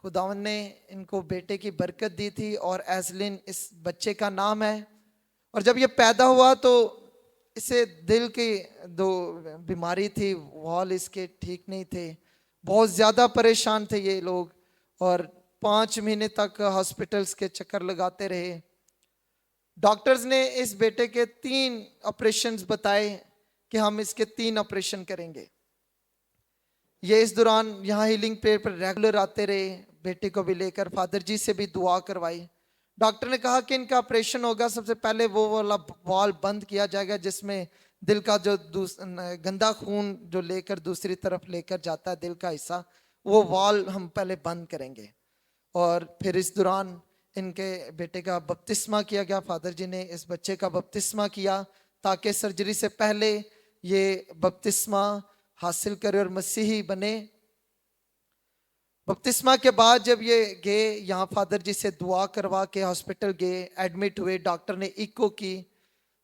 खुदावन ने इनको बेटे की बरकत दी थी और एजलिन इस बच्चे का नाम है। और जब ये पैदा हुआ तो इसे दिल की दो बीमारी थी, वॉल इसके ठीक नहीं थे, बहुत ज़्यादा परेशान थे ये लोग और 5 महीने तक हॉस्पिटल्स के चक्कर लगाते रहे। डॉक्टर्स ने इस बेटे के 3 ऑपरेशंस बताए कि हम इसके 3 ऑपरेशन करेंगे। ये इस दौरान यहाँ हीलिंग प्रेयर पर रेगुलर आते रहे, बेटे को भी लेकर फादर जी से भी दुआ करवाई। डॉक्टर ने कहा कि इनका ऑपरेशन होगा, सबसे पहले वो वाला वॉल बंद किया जाएगा जिसमें दिल का जो गंदा खून जो लेकर दूसरी तरफ लेकर जाता है दिल का हिस्सा, वो वॉल हम पहले बंद करेंगे। और फिर इस दौरान इनके बेटे का बपतिस्मा किया गया। फादर जी ने इस बच्चे का बपतिस्मा किया ताकि सर्जरी से पहले ये बपतिस्मा हासिल करे और मसीही बने। बपतिस्मा के बाद जब ये गए यहाँ फादर जी से दुआ करवा के हॉस्पिटल गए, एडमिट हुए, डॉक्टर ने इको की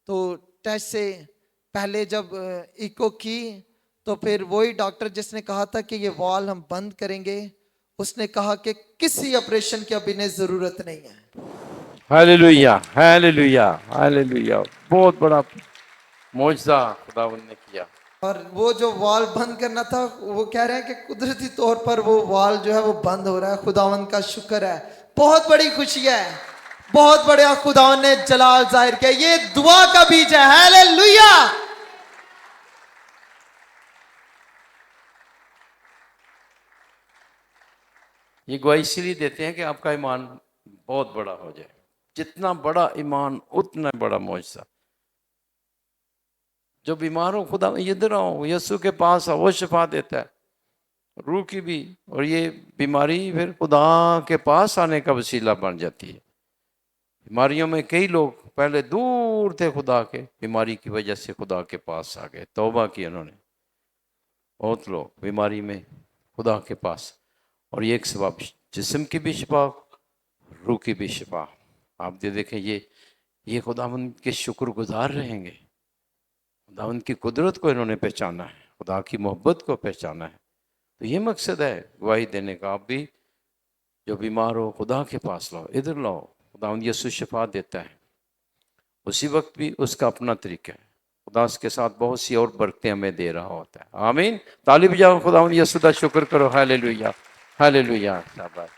तो टेस्ट से पहले जब इको की तो फिर वही डॉक्टर जिसने कहा था कि ये वॉल हम बंद करेंगे, उसने कहा कि किसी ऑपरेशन की अभी नहीं जरूरत नहीं है। Hallelujah, hallelujah, hallelujah. बहुत बड़ा मौजज़ा खुदावंद ने किया। और वो जो वॉल बंद करना था, वो कह रहे हैं कि कुदरती तौर पर वो वॉल जो है वो बंद हो रहा है। खुदावंद का शुक्र है, बहुत बड़ी खुशी है, बहुत बड़ा खुदावंद ने जलाल जाहिर किया। ये दुआ का बीज है। हालेलुया। ये गवाही इसलिए देते हैं कि आपका ईमान बहुत बड़ा हो जाए। जितना बड़ा ईमान उतना बड़ा मौजज़ा। जो बीमार हो खुदा इधर आओ, यीशु के पास आओ, वो शिफा देता है रूह की भी, और ये बीमारी फिर खुदा के पास आने का वसीला बन जाती है। बीमारियों में कई लोग पहले दूर थे खुदा के, बीमारी की वजह से खुदा के पास आ गए, तौबा की उन्होंने। बहुत लोग बीमारी में खुदा के पास, और ये एक शिफा, जिस्म की भी शिफा, रूह की भी शिफा। आप ये देखें, ये खुदावंद के शुक्रगुजार रहेंगे। खुदावंद की कुदरत को इन्होंने पहचाना है, खुदा की मोहब्बत को पहचाना है। तो ये मकसद है गवाही देने का। आप भी जो बीमार हो खुदा के पास लाओ, इधर लाओ। खुदावंद यीशु शिफा देता है, उसी वक्त भी उसका अपना तरीका है। खुदा उसके साथ बहुत सी और बरकतें हमें दे रहा होता है। आमीन। ताली बजाओ, खुदावंद यीशु का शुक्र करो। Hallelujah, hallelujah. शाबाश।